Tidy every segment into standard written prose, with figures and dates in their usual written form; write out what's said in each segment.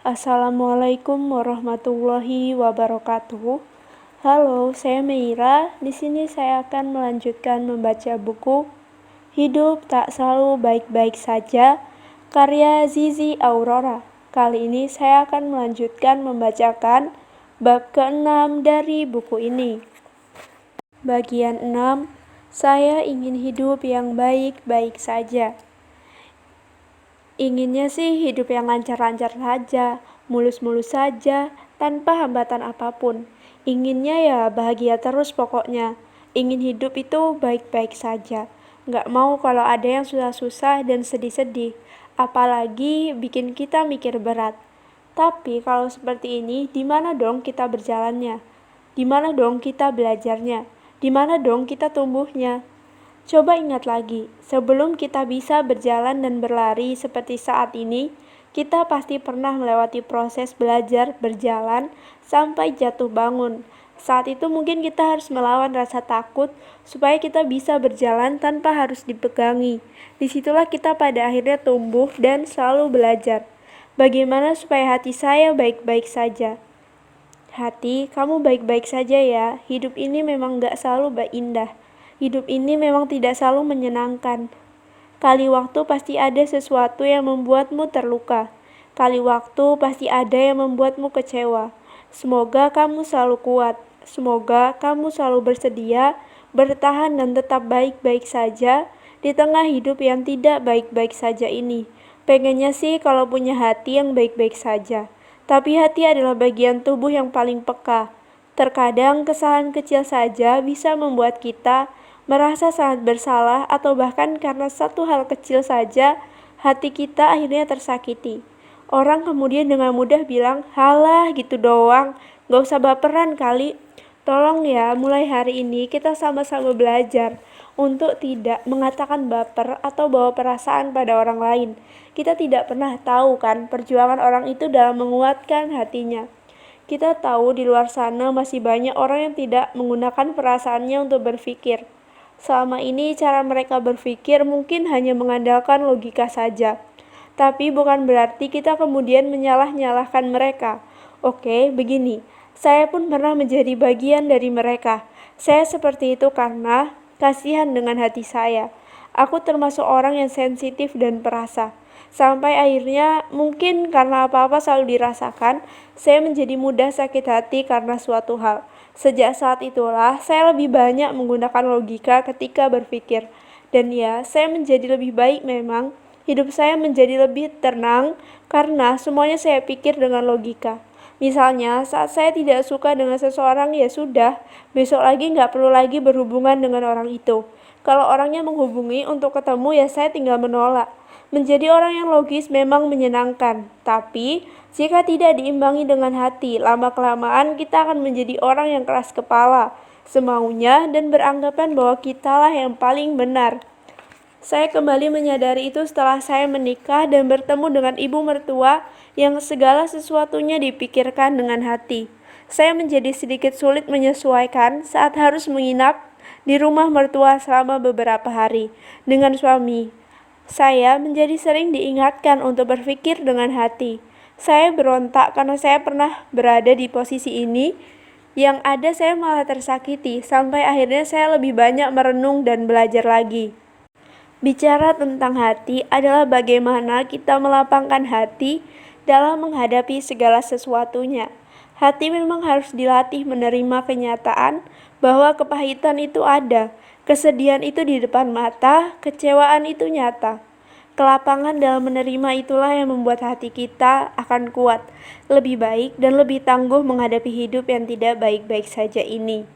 Assalamualaikum warahmatullahi wabarakatuh. Halo, saya Meira. Di sini saya akan melanjutkan membaca buku Hidup Tak Selalu Baik-Baik Saja, karya Zizi Aurora. Kali ini saya akan melanjutkan membacakan bab ke-6 dari buku ini. Bagian 6, saya ingin hidup yang baik-baik saja. Inginnya sih hidup yang lancar-lancar saja, mulus-mulus saja, tanpa hambatan apapun. Inginnya ya bahagia terus pokoknya. Ingin hidup itu baik-baik saja. Nggak mau kalau ada yang susah-susah dan sedih-sedih, apalagi bikin kita mikir berat. Tapi kalau seperti ini, di mana dong kita berjalannya? Di mana dong kita belajarnya? Di mana dong kita tumbuhnya? Coba ingat lagi, sebelum kita bisa berjalan dan berlari seperti saat ini, kita pasti pernah melewati proses belajar berjalan sampai jatuh bangun. Saat itu mungkin kita harus melawan rasa takut supaya kita bisa berjalan tanpa harus dipegangi. Disitulah kita pada akhirnya tumbuh dan selalu belajar. Bagaimana supaya hati saya baik-baik saja? Hati, kamu baik-baik saja ya. Hidup ini memang gak selalu indah. Hidup ini memang tidak selalu menyenangkan. Kali waktu pasti ada sesuatu yang membuatmu terluka. Kali waktu pasti ada yang membuatmu kecewa. Semoga kamu selalu kuat. Semoga kamu selalu bersedia, bertahan dan tetap baik-baik saja di tengah hidup yang tidak baik-baik saja ini. Pengennya sih kalau punya hati yang baik-baik saja. Tapi hati adalah bagian tubuh yang paling peka. Terkadang kesalahan kecil saja bisa membuat kita merasa sangat bersalah atau bahkan karena satu hal kecil saja hati kita akhirnya tersakiti. Orang kemudian dengan mudah bilang, halah gitu doang, gak usah baperan kali. Tolong ya, mulai hari ini kita sama-sama belajar untuk tidak mengatakan baper atau bawa perasaan pada orang lain. Kita tidak pernah tahu kan perjuangan orang itu dalam menguatkan hatinya. Kita tahu di luar sana masih banyak orang yang tidak menggunakan perasaannya untuk berpikir. Selama ini cara mereka berpikir mungkin hanya mengandalkan logika saja. Tapi bukan berarti kita kemudian menyalah-nyalahkan mereka. Oke, begini. Saya pun pernah menjadi bagian dari mereka. Saya seperti itu karena kasihan dengan hati saya. Aku termasuk orang yang sensitif dan perasa. Sampai akhirnya mungkin karena apa-apa selalu dirasakan, saya menjadi mudah sakit hati karena suatu hal. Sejak saat itulah, saya lebih banyak menggunakan logika ketika berpikir. Dan ya, saya menjadi lebih baik memang. Hidup saya menjadi lebih tenang karena semuanya saya pikir dengan logika. Misalnya, saat saya tidak suka dengan seseorang, ya sudah, besok lagi nggak perlu lagi berhubungan dengan orang itu. Kalau orangnya menghubungi untuk ketemu, ya saya tinggal menolak. Menjadi orang yang logis memang menyenangkan, tapi jika tidak diimbangi dengan hati, lama-kelamaan kita akan menjadi orang yang keras kepala, semaunya dan beranggapan bahwa kitalah yang paling benar. Saya kembali menyadari itu setelah saya menikah dan bertemu dengan ibu mertua yang segala sesuatunya dipikirkan dengan hati. Saya menjadi sedikit sulit menyesuaikan saat harus menginap di rumah mertua selama beberapa hari dengan suami. Saya menjadi sering diingatkan untuk berpikir dengan hati. Saya berontak karena saya pernah berada di posisi ini. Yang ada saya malah tersakiti, sampai akhirnya saya lebih banyak merenung dan belajar lagi. Bicara tentang hati adalah bagaimana kita melapangkan hati dalam menghadapi segala sesuatunya. Hati memang harus dilatih menerima kenyataan bahwa kepahitan itu ada, kesedihan itu di depan mata, kecewaan itu nyata. Kelapangan dalam menerima itulah yang membuat hati kita akan kuat, lebih baik dan lebih tangguh menghadapi hidup yang tidak baik-baik saja ini.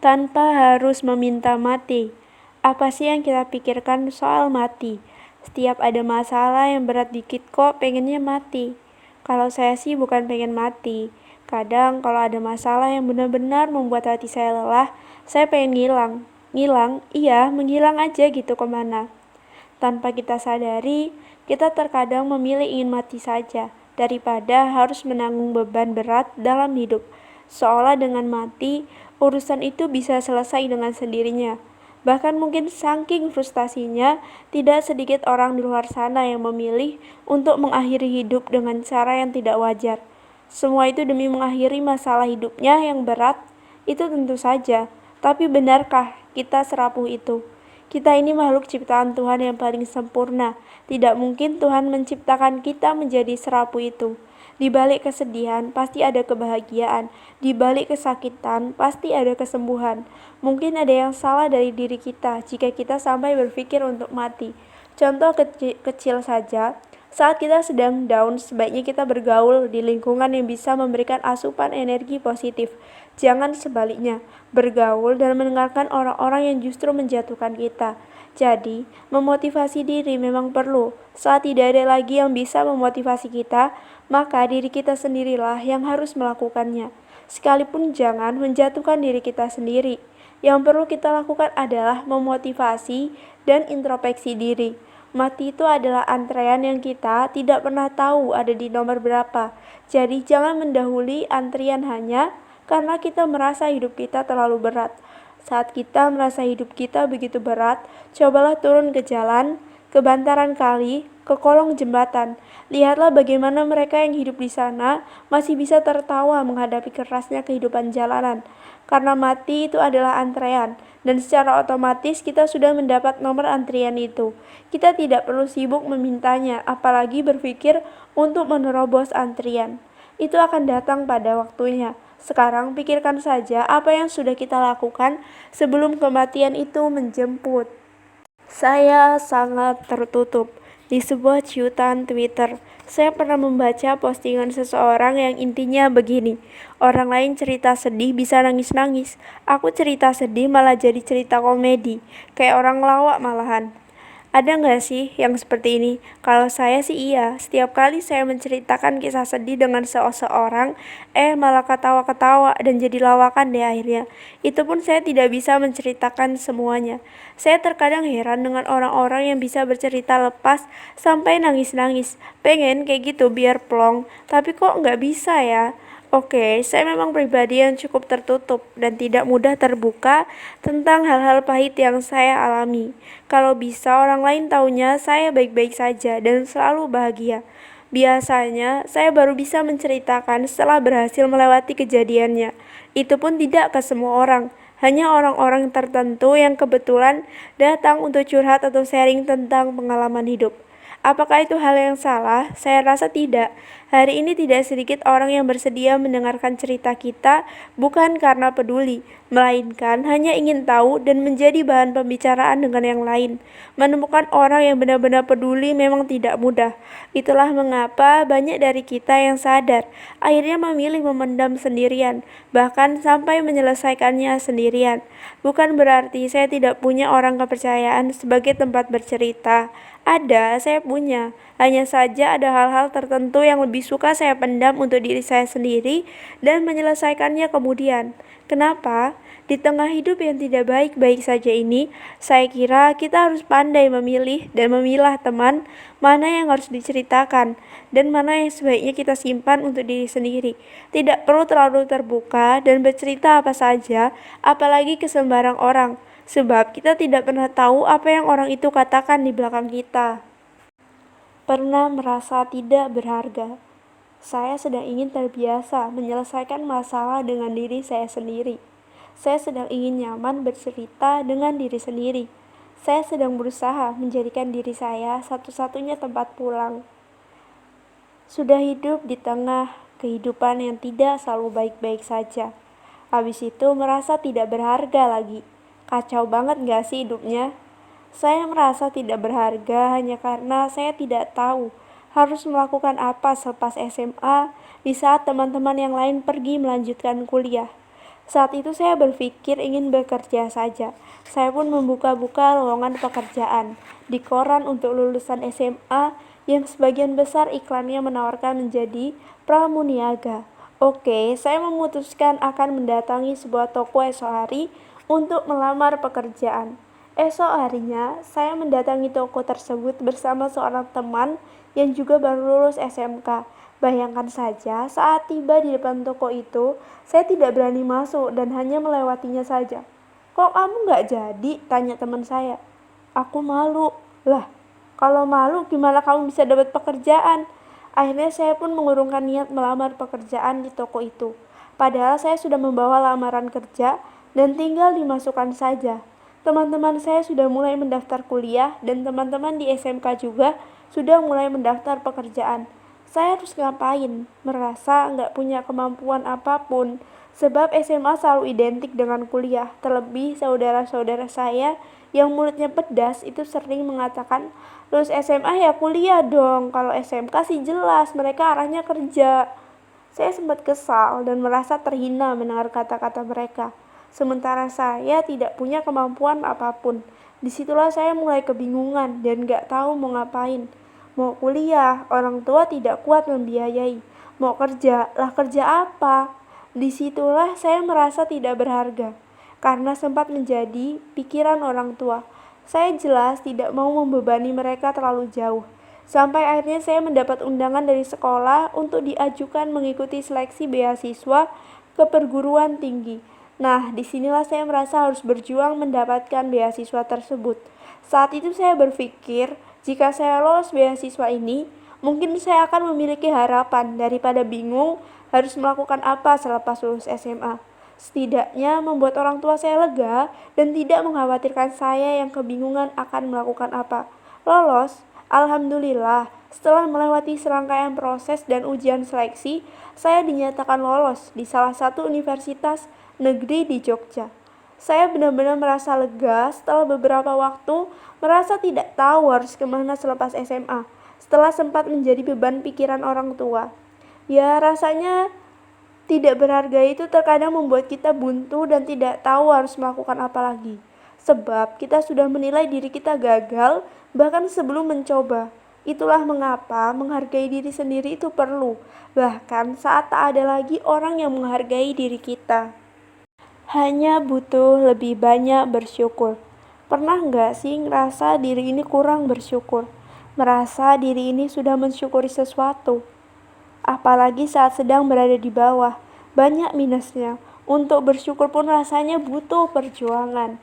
Tanpa harus meminta mati. Apa sih yang kita pikirkan soal mati? Setiap ada masalah yang berat dikit kok pengennya mati. Kalau saya sih bukan pengen mati. Kadang kalau ada masalah yang benar-benar membuat hati saya lelah, saya pengen ngilang. Ngilang? Iya, menghilang aja gitu kemana. Tanpa kita sadari, kita terkadang memilih ingin mati saja, daripada harus menanggung beban berat dalam hidup. Seolah dengan mati, urusan itu bisa selesai dengan sendirinya. Bahkan mungkin saking frustasinya, tidak sedikit orang di luar sana yang memilih untuk mengakhiri hidup dengan cara yang tidak wajar. Semua itu demi mengakhiri masalah hidupnya yang berat, itu tentu saja. Tapi benarkah kita serapuh itu? Kita ini makhluk ciptaan Tuhan yang paling sempurna. Tidak mungkin Tuhan menciptakan kita menjadi serapuh itu. Di balik kesedihan pasti ada kebahagiaan, di balik kesakitan pasti ada kesembuhan. Mungkin ada yang salah dari diri kita jika kita sampai berpikir untuk mati. Contoh kecil saja, saat kita sedang down, sebaiknya kita bergaul di lingkungan yang bisa memberikan asupan energi positif. Jangan sebaliknya, bergaul dan mendengarkan orang-orang yang justru menjatuhkan kita. Jadi, memotivasi diri memang perlu. Saat tidak ada lagi yang bisa memotivasi kita, maka diri kita sendirilah yang harus melakukannya. Sekalipun jangan menjatuhkan diri kita sendiri. Yang perlu kita lakukan adalah memotivasi dan introspeksi diri. Mati itu adalah antrean yang kita tidak pernah tahu ada di nomor berapa. Jadi jangan mendahului antrian hanya karena kita merasa hidup kita terlalu berat. Saat kita merasa hidup kita begitu berat, cobalah turun ke jalan, ke bantaran kali, ke kolong jembatan. Lihatlah bagaimana mereka yang hidup di sana masih bisa tertawa menghadapi kerasnya kehidupan jalanan. Karena mati itu adalah antrean, dan secara otomatis kita sudah mendapat nomor antrian itu. Kita tidak perlu sibuk memintanya, apalagi berpikir untuk menerobos antrian. Itu akan datang pada waktunya. Sekarang pikirkan saja apa yang sudah kita lakukan sebelum kematian itu menjemput. Saya sangat tertutup. Di sebuah cuitan Twitter, saya pernah membaca postingan seseorang yang intinya begini. Orang lain cerita sedih bisa nangis-nangis. Aku cerita sedih malah jadi cerita komedi. Kayak orang lawak malahan. Ada nggak sih yang seperti ini? Kalau saya sih iya. Setiap kali saya menceritakan kisah sedih dengan seseorang, malah ketawa-ketawa dan jadi lawakan deh akhirnya. Itu pun saya tidak bisa menceritakan semuanya. Saya terkadang heran dengan orang-orang yang bisa bercerita lepas sampai nangis-nangis. Pengen kayak gitu biar plong, tapi kok nggak bisa ya? Oke, saya memang pribadi yang cukup tertutup dan tidak mudah terbuka tentang hal-hal pahit yang saya alami. Kalau bisa orang lain taunya saya baik-baik saja dan selalu bahagia. Biasanya saya baru bisa menceritakan setelah berhasil melewati kejadiannya. Itu pun tidak ke semua orang, hanya orang-orang tertentu yang kebetulan datang untuk curhat atau sharing tentang pengalaman hidup. Apakah itu hal yang salah? Saya rasa tidak. Hari ini tidak sedikit orang yang bersedia mendengarkan cerita kita bukan karena peduli, melainkan hanya ingin tahu dan menjadi bahan pembicaraan dengan yang lain. Menemukan orang yang benar-benar peduli memang tidak mudah. Itulah mengapa banyak dari kita yang sadar akhirnya memilih memendam sendirian, bahkan sampai menyelesaikannya sendirian. Bukan berarti saya tidak punya orang kepercayaan sebagai tempat bercerita. Ada, saya punya. Hanya saja ada hal-hal tertentu yang lebih suka saya pendam untuk diri saya sendiri dan menyelesaikannya kemudian. Kenapa? Di tengah hidup yang tidak baik-baik saja ini, saya kira kita harus pandai memilih dan memilah teman mana yang harus diceritakan dan mana yang sebaiknya kita simpan untuk diri sendiri. Tidak perlu terlalu terbuka dan bercerita apa saja, apalagi ke sembarang orang. Sebab kita tidak pernah tahu apa yang orang itu katakan di belakang kita. Pernah merasa tidak berharga. Saya sedang ingin terbiasa menyelesaikan masalah dengan diri saya sendiri. Saya sedang ingin nyaman bercerita dengan diri sendiri. Saya sedang berusaha menjadikan diri saya satu-satunya tempat pulang. Sudah hidup di tengah kehidupan yang tidak selalu baik-baik saja. Habis itu merasa tidak berharga lagi. Kacau banget gak sih hidupnya? Saya merasa tidak berharga hanya karena saya tidak tahu harus melakukan apa selepas SMA di saat teman-teman yang lain pergi melanjutkan kuliah. Saat itu saya berpikir ingin bekerja saja. Saya pun membuka-buka lowongan pekerjaan di koran untuk lulusan SMA yang sebagian besar iklannya menawarkan menjadi pramuniaga. Oke, saya memutuskan akan mendatangi sebuah toko esok hari untuk melamar pekerjaan. Esok harinya, saya mendatangi toko tersebut bersama seorang teman yang juga baru lulus SMK. Bayangkan saja, saat tiba di depan toko itu, saya tidak berani masuk dan hanya melewatinya saja. "Kok kamu nggak jadi?" tanya teman saya. "Aku malu." Lah, kalau malu gimana kamu bisa dapat pekerjaan? Akhirnya saya pun mengurungkan niat melamar pekerjaan di toko itu. Padahal saya sudah membawa lamaran kerja dan tinggal dimasukkan saja. Teman-teman saya sudah mulai mendaftar kuliah dan teman-teman di SMK juga sudah mulai mendaftar pekerjaan. Saya harus ngapain? Merasa nggak punya kemampuan apapun. Sebab SMA selalu identik dengan kuliah. Terlebih saudara-saudara saya yang mulutnya pedas itu sering mengatakan, lulus SMA ya kuliah dong. Kalau SMK sih jelas mereka arahnya kerja. Saya sempat kesal dan merasa terhina mendengar kata-kata mereka. Sementara saya tidak punya kemampuan apapun. Disitulah saya mulai kebingungan dan gak tahu mau ngapain. Mau kuliah, orang tua tidak kuat membiayai. Mau kerja, lah kerja apa? Disitulah saya merasa tidak berharga. Karena sempat menjadi pikiran orang tua. Saya jelas tidak mau membebani mereka terlalu jauh. Sampai akhirnya saya mendapat undangan dari sekolah untuk diajukan mengikuti seleksi beasiswa ke perguruan tinggi. Nah, disinilah saya merasa harus berjuang mendapatkan beasiswa tersebut. Saat itu saya berpikir, jika saya lolos beasiswa ini, mungkin saya akan memiliki harapan daripada bingung harus melakukan apa selepas lulus SMA. Setidaknya membuat orang tua saya lega dan tidak mengkhawatirkan saya yang kebingungan akan melakukan apa. Lolos, alhamdulillah, setelah melewati serangkaian proses dan ujian seleksi, saya dinyatakan lolos di salah satu universitas negeri di Jogja. Saya benar-benar merasa lega setelah beberapa waktu merasa tidak tahu harus kemana selepas SMA, setelah sempat menjadi beban pikiran orang tua. Ya, rasanya tidak berharga itu terkadang membuat kita buntu dan tidak tahu harus melakukan apa lagi. Sebab kita sudah menilai diri kita gagal bahkan sebelum mencoba. Itulah mengapa menghargai diri sendiri itu perlu, bahkan saat tak ada lagi orang yang menghargai diri kita. Hanya butuh lebih banyak bersyukur. Pernah nggak sih ngerasa diri ini kurang bersyukur? Merasa diri ini sudah mensyukuri sesuatu? Apalagi saat sedang berada di bawah, banyak minusnya. Untuk bersyukur pun rasanya butuh perjuangan.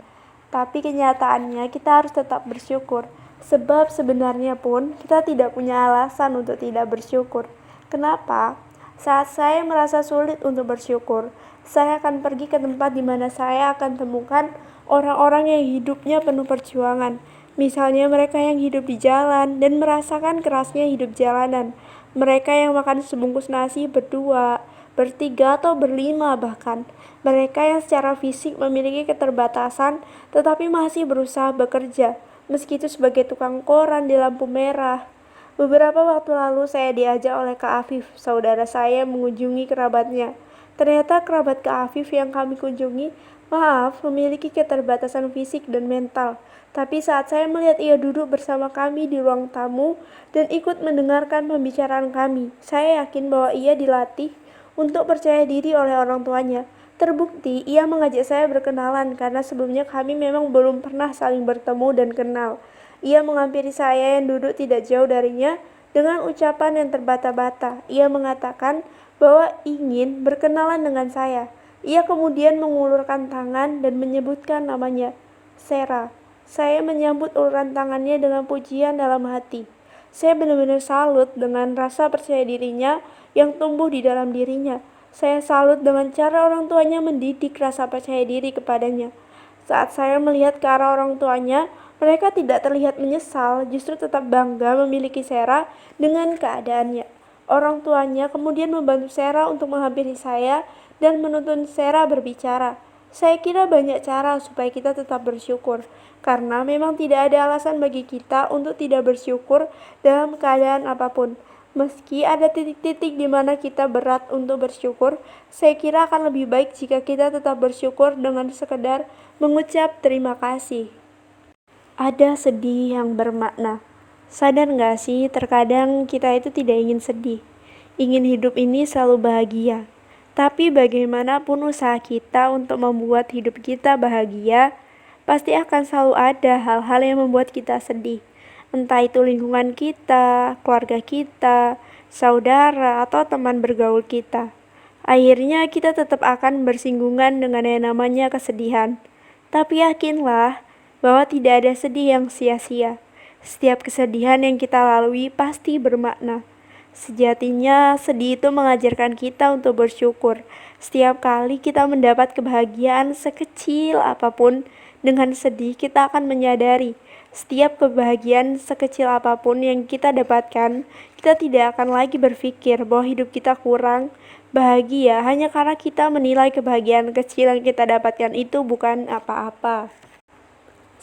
Tapi kenyataannya kita harus tetap bersyukur. Sebab sebenarnya pun kita tidak punya alasan untuk tidak bersyukur. Kenapa? Saat saya merasa sulit untuk bersyukur, saya akan pergi ke tempat di mana saya akan temukan orang-orang yang hidupnya penuh perjuangan. Misalnya mereka yang hidup di jalan dan merasakan kerasnya hidup jalanan. Mereka yang makan sebungkus nasi berdua, bertiga atau berlima bahkan. Mereka yang secara fisik memiliki keterbatasan tetapi masih berusaha bekerja, meski itu sebagai tukang koran di lampu merah. Beberapa waktu lalu saya diajak oleh Kak Afif, saudara saya, mengunjungi kerabatnya. Ternyata kerabat Kak Afif yang kami kunjungi, maaf, memiliki keterbatasan fisik dan mental. Tapi saat saya melihat ia duduk bersama kami di ruang tamu dan ikut mendengarkan pembicaraan kami, saya yakin bahwa ia dilatih untuk percaya diri oleh orang tuanya. Terbukti, ia mengajak saya berkenalan karena sebelumnya kami memang belum pernah saling bertemu dan kenal. Ia menghampiri saya yang duduk tidak jauh darinya dengan ucapan yang terbata-bata. Ia mengatakan bahwa ingin berkenalan dengan saya. Ia kemudian mengulurkan tangan dan menyebutkan namanya, Sera. Saya menyambut uluran tangannya dengan pujian dalam hati. Saya benar-benar salut dengan rasa percaya dirinya yang tumbuh di dalam dirinya. Saya salut dengan cara orang tuanya mendidik rasa percaya diri kepadanya. Saat saya melihat ke arah orang tuanya, mereka tidak terlihat menyesal, justru tetap bangga memiliki Sera dengan keadaannya. Orang tuanya kemudian membantu Sera untuk menghampiri saya dan menuntun Sera berbicara. Saya kira banyak cara supaya kita tetap bersyukur, karena memang tidak ada alasan bagi kita untuk tidak bersyukur dalam keadaan apapun. Meski ada titik-titik di mana kita berat untuk bersyukur, saya kira akan lebih baik jika kita tetap bersyukur dengan sekedar mengucap terima kasih. Ada sedih yang bermakna. Sadar gak sih, terkadang kita itu tidak ingin sedih. Ingin hidup ini selalu bahagia. Tapi bagaimanapun usaha kita untuk membuat hidup kita bahagia, pasti akan selalu ada hal-hal yang membuat kita sedih. Entah itu lingkungan kita, keluarga kita, saudara, atau teman bergaul kita. Akhirnya kita tetap akan bersinggungan dengan yang namanya kesedihan. Tapi yakinlah bahwa tidak ada sedih yang sia-sia. Setiap kesedihan yang kita lalui pasti bermakna. Sejatinya, sedih itu mengajarkan kita untuk bersyukur. Setiap kali kita mendapat kebahagiaan sekecil apapun, dengan sedih kita akan menyadari setiap kebahagiaan sekecil apapun yang kita dapatkan, kita tidak akan lagi berpikir bahwa hidup kita kurang bahagia hanya karena kita menilai kebahagiaan kecil yang kita dapatkan itu bukan apa-apa.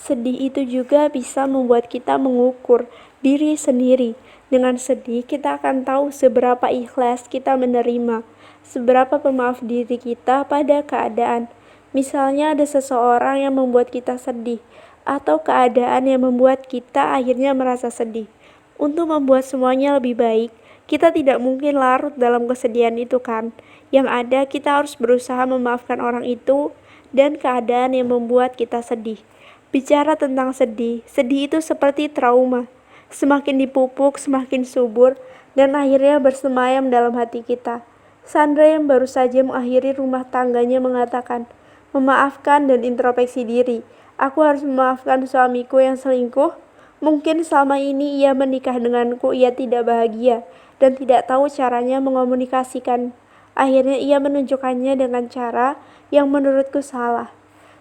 Sedih itu juga bisa membuat kita mengukur diri sendiri. Dengan sedih, kita akan tahu seberapa ikhlas kita menerima, seberapa pemaaf diri kita pada keadaan. Misalnya ada seseorang yang membuat kita sedih, atau keadaan yang membuat kita akhirnya merasa sedih. Untuk membuat semuanya lebih baik, kita tidak mungkin larut dalam kesedihan itu kan. Yang ada kita harus berusaha memaafkan orang itu dan keadaan yang membuat kita sedih. Bicara tentang sedih, sedih itu seperti trauma. Semakin dipupuk, semakin subur, dan akhirnya bersemayam dalam hati kita. Sandra yang baru saja mengakhiri rumah tangganya mengatakan, memaafkan dan introspeksi diri. Aku harus memaafkan suamiku yang selingkuh. Mungkin selama ini ia menikah denganku, ia tidak bahagia dan tidak tahu caranya mengomunikasikan. Akhirnya ia menunjukkannya dengan cara yang menurutku salah.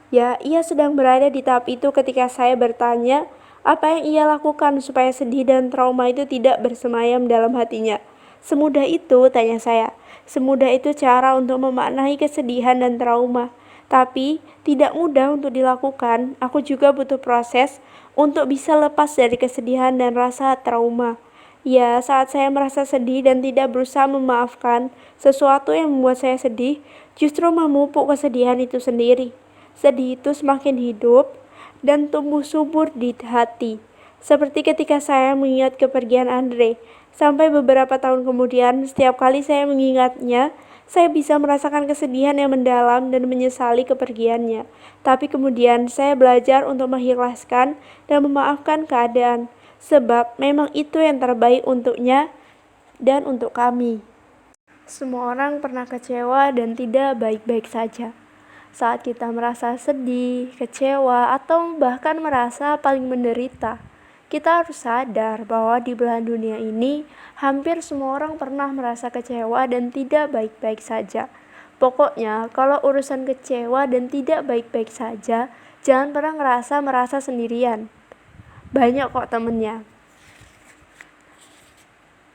Ya, ia sedang berada di tahap itu ketika saya bertanya, apa yang ia lakukan supaya sedih dan trauma itu tidak bersemayam dalam hatinya? Semudah itu, tanya saya. Semudah itu cara untuk memaknai kesedihan dan trauma. Tapi, tidak mudah untuk dilakukan. Aku juga butuh proses untuk bisa lepas dari kesedihan dan rasa trauma. Ya, saat saya merasa sedih dan tidak berusaha memaafkan sesuatu yang membuat saya sedih, justru memupuk kesedihan itu sendiri. Sedih itu semakin hidup dan tumbuh subur di hati. Seperti ketika saya mengingat kepergian Andre. Sampai beberapa tahun kemudian, setiap kali saya mengingatnya, saya bisa merasakan kesedihan yang mendalam dan menyesali kepergiannya. Tapi kemudian saya belajar untuk mengikhlaskan dan memaafkan keadaan. Sebab memang itu yang terbaik untuknya dan untuk kami. Semua orang pernah kecewa dan tidak baik-baik saja. Saat kita merasa sedih, kecewa, atau bahkan merasa paling menderita, kita harus sadar bahwa di belahan dunia ini hampir semua orang pernah merasa kecewa dan tidak baik-baik saja. Pokoknya, kalau urusan kecewa dan tidak baik-baik saja, jangan pernah merasa sendirian. Banyak kok temennya.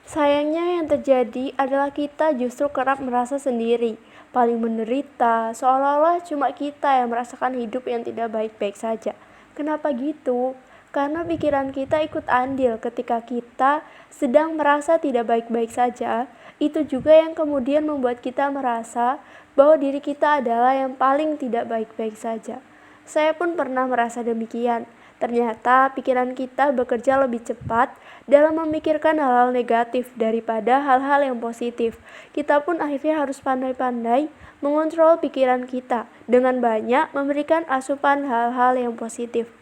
Sayangnya yang terjadi adalah kita justru kerap merasa sendiri, paling menderita, seolah-olah cuma kita yang merasakan hidup yang tidak baik-baik saja. Kenapa gitu? Karena pikiran kita ikut andil ketika kita sedang merasa tidak baik-baik saja. Itu juga yang kemudian membuat kita merasa bahwa diri kita adalah yang paling tidak baik-baik saja. Saya pun pernah merasa demikian. Ternyata pikiran kita bekerja lebih cepat dalam memikirkan hal-hal negatif daripada hal-hal yang positif. Kita pun akhirnya harus pandai-pandai mengontrol pikiran kita dengan banyak memberikan asupan hal-hal yang positif.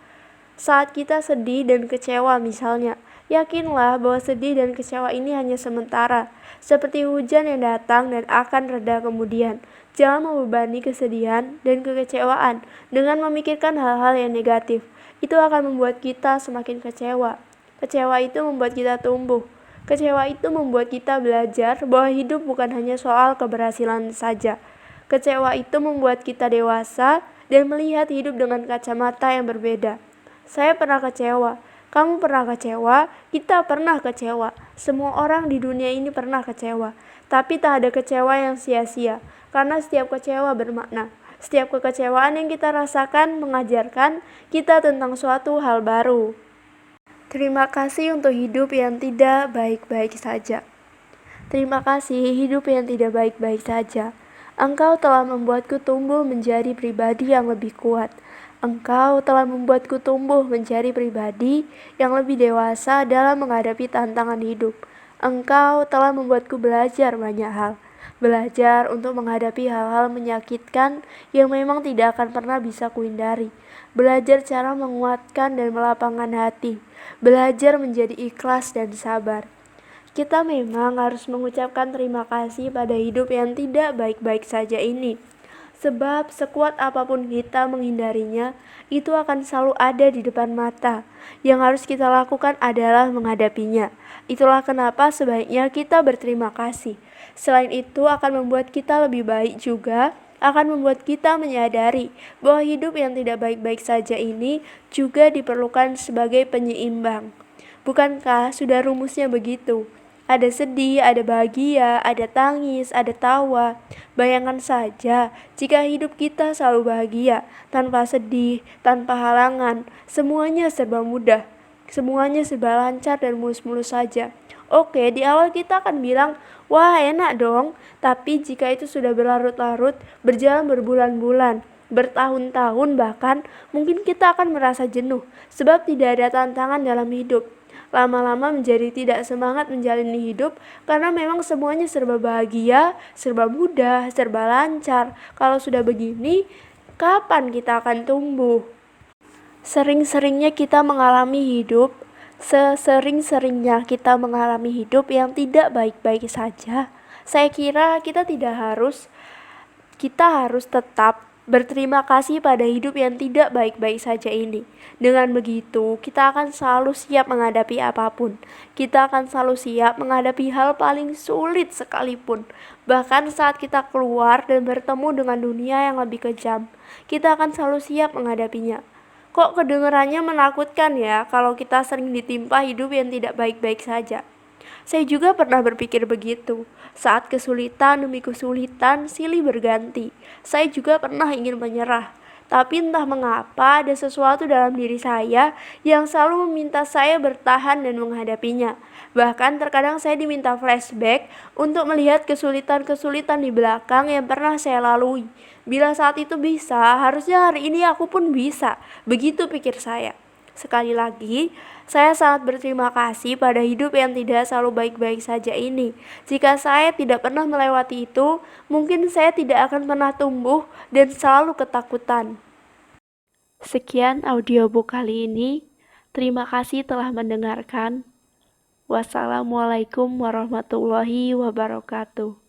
Saat kita sedih dan kecewa misalnya, yakinlah bahwa sedih dan kecewa ini hanya sementara, seperti hujan yang datang dan akan reda kemudian. Jangan membebani kesedihan dan kekecewaan dengan memikirkan hal-hal yang negatif. Itu akan membuat kita semakin kecewa. Kecewa itu membuat kita tumbuh. Kecewa itu membuat kita belajar bahwa hidup bukan hanya soal keberhasilan saja. Kecewa itu membuat kita dewasa dan melihat hidup dengan kacamata yang berbeda. Saya pernah kecewa. Kamu pernah kecewa, kita pernah kecewa. Semua orang di dunia ini pernah kecewa. Tapi tak ada kecewa yang sia-sia, karena setiap kecewa bermakna. Setiap kekecewaan yang kita rasakan mengajarkan kita tentang suatu hal baru. Terima kasih untuk hidup yang tidak baik-baik saja. Terima kasih hidup yang tidak baik-baik saja. Engkau telah membuatku tumbuh menjadi pribadi yang lebih kuat. Engkau telah membuatku tumbuh menjadi pribadi yang lebih dewasa dalam menghadapi tantangan hidup. Engkau telah membuatku belajar banyak hal. Belajar untuk menghadapi hal-hal menyakitkan yang memang tidak akan pernah bisa kuhindari. Belajar cara menguatkan dan melapangkan hati. Belajar menjadi ikhlas dan sabar. Kita memang harus mengucapkan terima kasih pada hidup yang tidak baik-baik saja ini. Sebab sekuat apapun kita menghindarinya, itu akan selalu ada di depan mata. Yang harus kita lakukan adalah menghadapinya. Itulah kenapa sebaiknya kita berterima kasih. Selain itu akan membuat kita lebih baik juga, akan membuat kita menyadari bahwa hidup yang tidak baik-baik saja ini juga diperlukan sebagai penyeimbang. Bukankah sudah rumusnya begitu? Ada sedih, ada bahagia, ada tangis, ada tawa. Bayangkan saja jika hidup kita selalu bahagia, tanpa sedih, tanpa halangan, semuanya serba mudah, semuanya serba lancar dan mulus-mulus saja. Oke, di awal kita akan bilang, wah enak dong, tapi jika itu sudah berlarut-larut, berjalan berbulan-bulan, bertahun-tahun bahkan, mungkin kita akan merasa jenuh, sebab tidak ada tantangan dalam hidup. Lama-lama menjadi tidak semangat menjalani hidup karena memang semuanya serba bahagia, serba mudah, serba lancar. Kalau sudah begini, kapan kita akan tumbuh? Sering-seringnya kita mengalami hidup, sesering-seringnya kita mengalami hidup yang tidak baik-baik saja. Saya kira kita harus tetap berterima kasih pada hidup yang tidak baik-baik saja ini. Dengan begitu, kita akan selalu siap menghadapi apapun. Kita akan selalu siap menghadapi hal paling sulit sekalipun. Bahkan saat kita keluar dan bertemu dengan dunia yang lebih kejam, kita akan selalu siap menghadapinya. Kok kedengarannya menakutkan ya kalau kita sering ditimpa hidup yang tidak baik-baik saja? Saya juga pernah berpikir begitu. Saat kesulitan demi kesulitan silih berganti, saya juga pernah ingin menyerah. Tapi entah mengapa ada sesuatu dalam diri saya yang selalu meminta saya bertahan dan menghadapinya. Bahkan terkadang saya diminta flashback untuk melihat kesulitan-kesulitan di belakang yang pernah saya lalui. Bila saat itu bisa, harusnya hari ini aku pun bisa. Begitu pikir saya. Sekali lagi, saya sangat berterima kasih pada hidup yang tidak selalu baik-baik saja ini. Jika saya tidak pernah melewati itu, mungkin saya tidak akan pernah tumbuh dan selalu ketakutan. Sekian audiobook kali ini. Terima kasih telah mendengarkan. Wassalamualaikum warahmatullahi wabarakatuh.